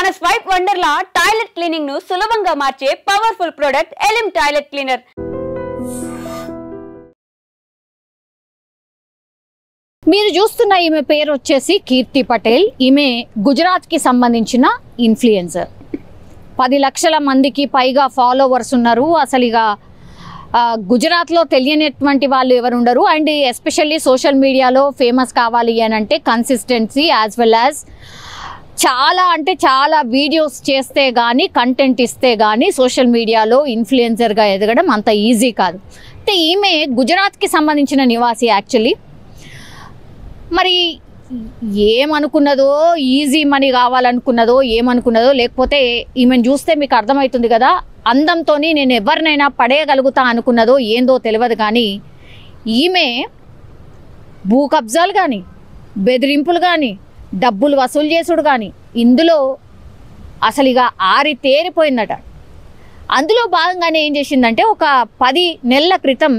మన swipe Wonderla toilet cleaning ను సులభంగా మార్చే పవర్ఫుల్ ప్రొడక్ట్ ఎలిమ్ టాయిలెట్ క్లీనర్. మీరు చూస్తున్న ఈమె పేరు వచ్చేసి కీర్తి పటేల్. ఈమె గుజరాత్ కి సంబంధించిన ఇన్ఫ్లుయెన్సర్. 10 లక్షల మందికి పైగా ఫాలోవర్స్ ఉన్నారు. అసలు ఇక గుజరాత్లో తెలియనటువంటి వాళ్ళు ఎవరు ఉండరు. అండ్ ఎస్పెషల్లీ సోషల్ మీడియాలో ఫేమస్ కావాలి అని అంటే కన్సిస్టెన్సీ యాజ్ వెల్ యాజ్ చాలా వీడియోస్ చేస్తే కానీ కంటెంట్ ఇస్తే కానీ సోషల్ మీడియాలో ఇన్ఫ్లుయెన్సర్గా ఎదగడం అంత ఈజీ కాదు. అంటే ఈమె గుజరాత్కి సంబంధించిన నివాసి యాక్చువల్లీ. మరి ఏమనుకున్నదో, ఈజీ మనీ కావాలనుకున్నదో ఏమనుకున్నదో, లేకపోతే ఈమెను చూస్తే మీకు అర్థమవుతుంది కదా, అందంతో నేను ఎవరినైనా పడేయగలుగుతా అనుకున్నదో ఏందో తెలియదు. కానీ ఈమె భూ కబ్జాలు కానీ, బెదిరింపులు కానీ, డబ్బులు వసూలు చేసుడు కానీ ఇందులో అసలు ఇక ఆరితేరిపోయిందట. అందులో భాగంగానే ఏం చేసిందంటే, ఒక 10 నెలల క్రితం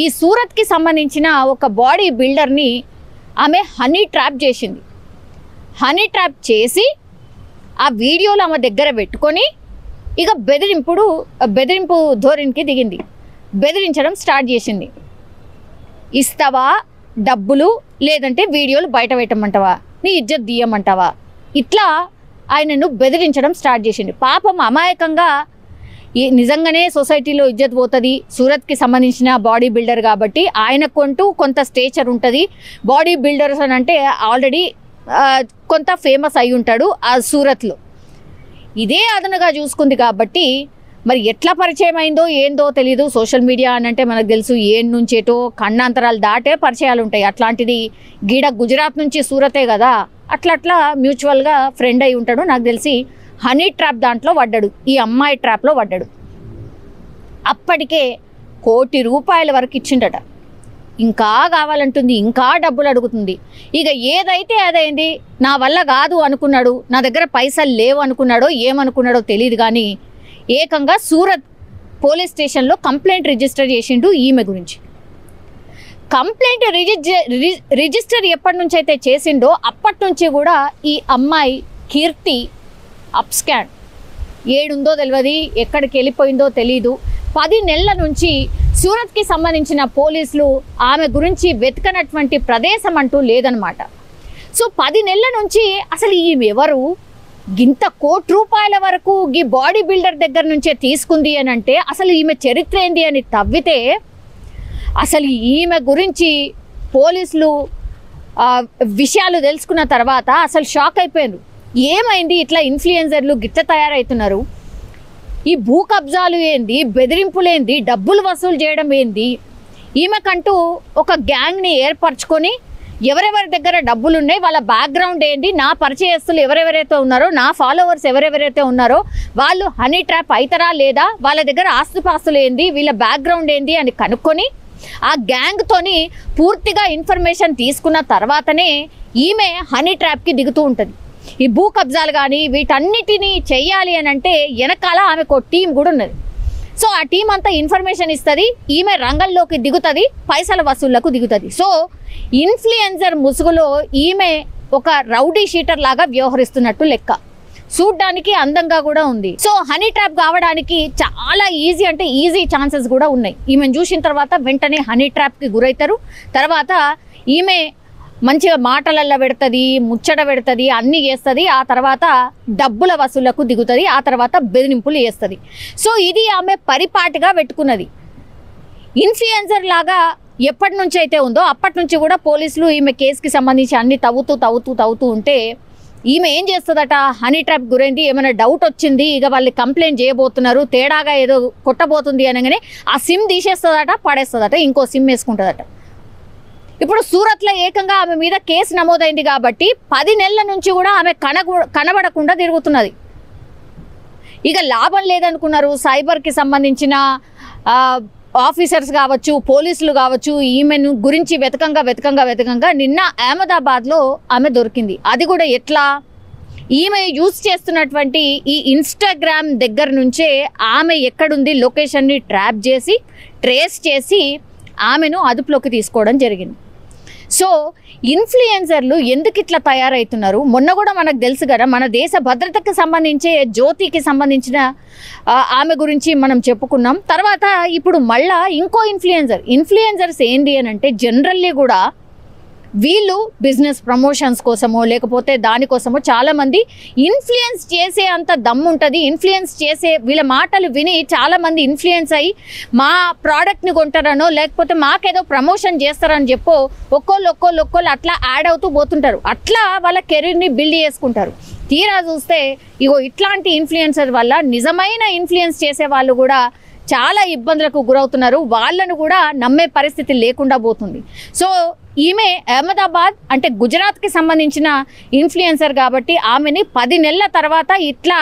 ఈ సూరత్కి సంబంధించిన ఒక బాడీ బిల్డర్ని ఆమె హనీ ట్రాప్ చేసింది. హనీ ట్రాప్ చేసి ఆ వీడియోలు ఆమె దగ్గర పెట్టుకొని ఇక బెదిరింపు ధోరణికి దిగింది. బెదిరించడం స్టార్ట్ చేసింది. ఇస్తావా డబ్బులు, లేదంటే వీడియోలు బయట పెట్టమంటావా, నీ ఇజ్జత్ తీయమంటావా, ఇట్లా ఆయనను బెదిరించడం స్టార్ట్ చేసింది. పాపం అమాయకంగా నిజంగానే సొసైటీలో ఇజ్జత్ పోతుంది. సూరత్కి సంబంధించిన బాడీ బిల్డర్ కాబట్టి ఆయనకంటూ కొంత స్టేచర్ ఉంటుంది. బాడీ బిల్డర్స్ అని అంటే ఆల్రెడీ కొంత ఫేమస్ అయి ఉంటాడు ఆ సూరత్లో. ఇదే అదనగా చూసుకుంది కాబట్టి మరి ఎట్లా పరిచయం అయిందో ఏందో తెలీదు. సోషల్ మీడియా అని అంటే మనకు తెలుసు, ఏడు నుంచి ఏటో ఖండాంతరాలు దాటే పరిచయాలు ఉంటాయి. అట్లాంటిది గీడ గుజరాత్ నుంచి సూరతే కదా, అట్లా మ్యూచువల్గా ఫ్రెండ్ అయి ఉంటాడు. నాకు తెలిసి హనీ ట్రాప్ దాంట్లో పడ్డాడు, ఈ అమ్మాయి ట్రాప్లో పడ్డాడు. అప్పటికే ₹1 కోటి వరకు ఇచ్చిండట. ఇంకా కావాలంటుంది, ఇంకా డబ్బులు అడుగుతుంది. ఇక ఏదైతే అదైంది, నా వల్ల కాదు అనుకున్నాడు, నా దగ్గర పైసలు లేవు అనుకున్నాడో ఏమనుకున్నాడో తెలియదు. కానీ ఏకంగా సూరత్ పోలీస్ స్టేషన్లో కంప్లైంట్ రిజిస్టర్ చేసిండు ఈమె గురించి. కంప్లైంట్ రిజిస్టర్ ఎప్పటి నుంచి అయితే చేసిండో అప్పటి నుంచి కూడా ఈ అమ్మాయి కీర్తి అప్స్కాన్ ఏడుందో తెలియదు, ఎక్కడికి వెళ్ళిపోయిందో తెలీదు. 10 నెలల నుంచి సూరత్కి సంబంధించిన పోలీసులు ఆమె గురించి వెతకనటువంటి ప్రదేశం అంటూ లేదనమాట. సో 10 నెలల నుంచి అసలు ఈమె ఎవరు, గింత ₹1 కోటి వరకు ఈ బాడీ బిల్డర్ దగ్గర నుంచే తీసుకుంది అని అంటే అసలు ఈమె చరిత్ర ఏంది అని తవ్వితే అసలు ఈమె గురించి పోలీసులు విషయాలు తెలుసుకున్న తర్వాత అసలు షాక్ అయిపోయారు. ఏమైంది, ఇట్లా ఇన్ఫ్లుయెన్సర్లు గిట్ట తయారవుతున్నారు, ఈ భూ కబ్జాలు ఏంది, బెదిరింపులు ఏంది, డబ్బులు వసూలు చేయడం ఏంది, ఈమెకంటూ ఒక గ్యాంగ్ని ఏర్పరచుకొని ఎవరెవరి దగ్గర డబ్బులు ఉన్నాయి, వాళ్ళ బ్యాక్గ్రౌండ్ ఏంటి, నా పరిచయస్తులు ఎవరెవరైతే ఉన్నారో, నా ఫాలోవర్స్ ఎవరెవరైతే ఉన్నారో వాళ్ళు హనీ ట్రాప్ అవుతారా లేదా, వాళ్ళ దగ్గర ఆస్తుపాస్తులు ఏంది, వీళ్ళ బ్యాక్గ్రౌండ్ ఏంది అని కనుక్కొని ఆ గ్యాంగ్తోని పూర్తిగా ఇన్ఫర్మేషన్ తీసుకున్న తర్వాతనే ఈమె హనీ ట్రాప్కి దిగుతూ ఉంటుంది. ఈ భూ కబ్జాలు కానీ వీటన్నిటినీ చెయ్యాలి అని అంటే వెనకాల ఆమెకు టీం కూడా ఉన్నది. సో ఆ టీం అంతా ఇన్ఫర్మేషన్ ఇస్తుంది, ఈమె రంగంలోకి దిగుతుంది, పైసల వసూళ్లకు దిగుతుంది. సో ఇన్ఫ్లుయెన్సర్ ముసుగులో ఈమె ఒక రౌడీ షీటర్ లాగా వ్యవహరిస్తున్నట్టు లెక్క. చూడ్డానికి అందంగా కూడా ఉంది. సో హనీ ట్రాప్ కావడానికి చాలా ఈజీ అంటే ఈజీ ఛాన్సెస్ కూడా ఉన్నాయి. ఈమెను చూసిన తర్వాత వెంటనే హనీ ట్రాప్కి గురవుతారు. తర్వాత ఈమె మంచిగా మాటలల్లో పెడుతుంది, ముచ్చట పెడుతుంది, అన్నీ చేస్తుంది. ఆ తర్వాత డబ్బుల వసూళ్లకు దిగుతుంది, ఆ తర్వాత బెదిరింపులు చేస్తుంది. సో ఇది ఆమె పరిపాటిగా పెట్టుకున్నది. ఇన్ఫ్లుయెన్సర్ లాగా ఎప్పటి నుంచి అయితే ఉందో అప్పటి నుంచి కూడా పోలీసులు ఈమె కేసుకి సంబంధించి అన్ని తవ్వుతూ ఉంటే ఈమె ఏం చేస్తుందట, హనీ ట్రాప్ గురైంది, ఏమైనా డౌట్ వచ్చింది, ఇక వాళ్ళు కంప్లైంట్ చేయబోతున్నారు, తేడాగా ఏదో కొట్టబోతుంది అనగానే ఆ సిమ్ తీసేస్తుందట, పడేస్తుందట, ఇంకో సిమ్ వేసుకుంటుందట. ఇప్పుడు సూరత్లో ఏకంగా ఆమె మీద కేసు నమోదైంది కాబట్టి 10 నెలల నుంచి కూడా ఆమె కనబడకుండా తిరుగుతున్నది. ఇక లాభం లేదనుకున్నారు సైబర్కి సంబంధించిన ఆఫీసర్స్ కావచ్చు, పోలీసులు కావచ్చు. ఈమెను గురించి వెతకంగా నిన్న అహ్మదాబాద్లో ఆమె దొరికింది. అది కూడా ఎట్లా, ఈమె యూజ్ చేస్తున్నటువంటి ఈ ఇన్స్టాగ్రామ్ దగ్గర నుంచే ఆమె ఎక్కడుంది లొకేషన్ని ట్రాప్ చేసి ట్రేస్ చేసి ఆమెను అదుపులోకి తీసుకోవడం జరిగింది. సో ఇన్ఫ్లుయెన్సర్లు ఎందుకు ఇట్లా తయారవుతున్నారు? మొన్న కూడా మనకు తెలుసు కదా, మన దేశ భద్రతకు సంబంధించే జ్యోతికి సంబంధించిన ఆమె గురించి మనం చెప్పుకున్నాం. తర్వాత ఇప్పుడు మళ్ళా ఇంకో ఇన్ఫ్లుయెన్సర్స్ ఏంటి అని అంటే జనరల్లీ కూడా వీళ్ళు బిజినెస్ ప్రమోషన్స్ కోసమో లేకపోతే దానికోసమో చాలామంది ఇన్ఫ్లుయెన్స్ చేసే అంత దమ్ము ఉంటుంది. ఇన్ఫ్లుయెన్స్ చేసే వీళ్ళ మాటలు విని చాలామంది ఇన్ఫ్లుయెన్స్ అయ్యి మా ప్రోడక్ట్ని కొంటారనో లేకపోతే మాకేదో ప్రమోషన్ చేస్తారని చెప్పో ఒక్కోళ్ళు అట్లా యాడ్ అవుతూ పోతుంటారు. అట్లా వాళ్ళ కెరీర్ని బిల్డ్ చేసుకుంటారు. తీరా చూస్తే ఇగో ఇట్లాంటి ఇన్ఫ్లుయెన్సర్ వల్ల నిజమైన ఇన్ఫ్లుయెన్స్ చేసే వాళ్ళు కూడా చాలా ఇబ్బందులకు గురవుతున్నారు. వాళ్ళను కూడా నమ్మే పరిస్థితి లేకుండా పోతుంది. సో ఈమె అహ్మదాబాద్ అంటే గుజరాత్కి సంబంధించిన ఇన్ఫ్లుయెన్సర్ కాబట్టి ఆమెని 10 నెలల తర్వాత ఇట్లా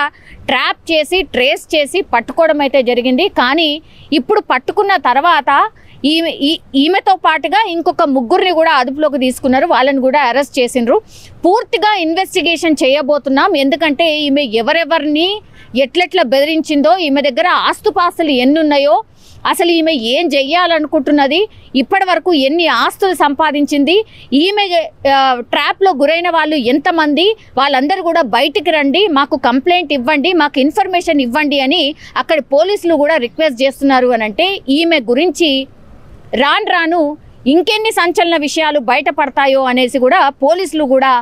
ట్రాప్ చేసి ట్రేస్ చేసి పట్టుకోవడం అయితే జరిగింది. కానీ ఇప్పుడు పట్టుకున్న తర్వాత ఈమెతో పాటుగా ఇంకొక 3 కూడా అదుపులోకి తీసుకున్నారు. వాళ్ళని కూడా అరెస్ట్ చేసిండ్రు. పూర్తిగా ఇన్వెస్టిగేషన్ చేయబోతున్నాం. ఎందుకంటే ఈమె ఎవరెవరిని ఎట్లెట్లా బెదిరించిందో, ఈమె దగ్గర ఆస్తుపాస్తులు ఎన్ని ఉన్నాయో, అసలు ఈమె ఏం చెయ్యాలనుకుంటున్నది, ఇప్పటి వరకు ఎన్ని ఆస్తులు సంపాదించింది, ఈమె ట్రాప్లో గురైన వాళ్ళు ఎంతమంది, వాళ్ళందరూ కూడా బయటికి రండి, మాకు కంప్లైంట్ ఇవ్వండి, మాకు ఇన్ఫర్మేషన్ ఇవ్వండి అని అక్కడ పోలీసులు కూడా రిక్వెస్ట్ చేస్తున్నారు. అని అంటే ఈమె గురించి రాను ఇంకెన్ని సంచలన విషయాలు బయటపడతాయో అనేసి కూడా పోలీసులు కూడా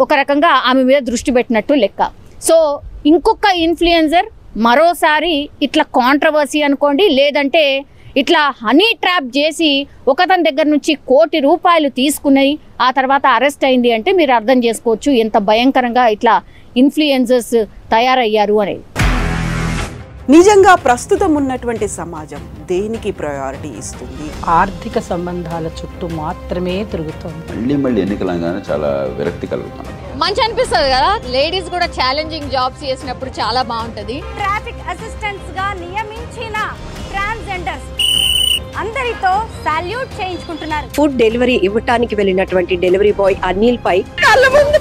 ఒక రకంగా ఆమె మీద దృష్టి పెట్టినట్టు లెక్క. సో ఇంకొక ఇన్ఫ్లుయెన్సర్ మరోసారి ఇట్లా కాంట్రవర్సీ అనుకోండి, లేదంటే ఇట్లా హనీ ట్రాప్ చేసి ఒకతని దగ్గర నుంచి ₹1 కోటి తీసుకుని ఆ తర్వాత అరెస్ట్ అయింది అంటే మీరు అర్థం చేసుకోవచ్చు ఎంత భయంకరంగా ఇట్లా ఇన్ఫ్లుయెన్సర్స్ తయారయ్యారు అనేది. నిజంగా ప్రస్తుతం ఉన్నటువంటి సమాజం దేనికి ప్రయారిటీ ఇస్తుంది? ఆర్థిక సంబంధాల చుట్టూ మాత్రమే తిరుగుతుంది. మళ్ళీ ఎన్నికలంగానే చాలా విరక్తి కలుగుతుంది. మంచి అనిపిస్తుంది కదా, లేడీస్ కూడా ఛాలెంజింగ్ జాబ్స్ చేసినప్పుడు చాలా బాగుంటది. ట్రాఫిక్ అసిస్టెంట్స్ గా నియమించిన ట్రాన్స్జెండర్స్ అందరితో సాల్యూట్ చేయించుకుంటున్నారు. ఫుడ్ డెలివరీ ఇవ్వటానికి వెళ్ళినటువంటి డెలివరీ బాయ్ అనిల్ పై కళ్ళ ముందు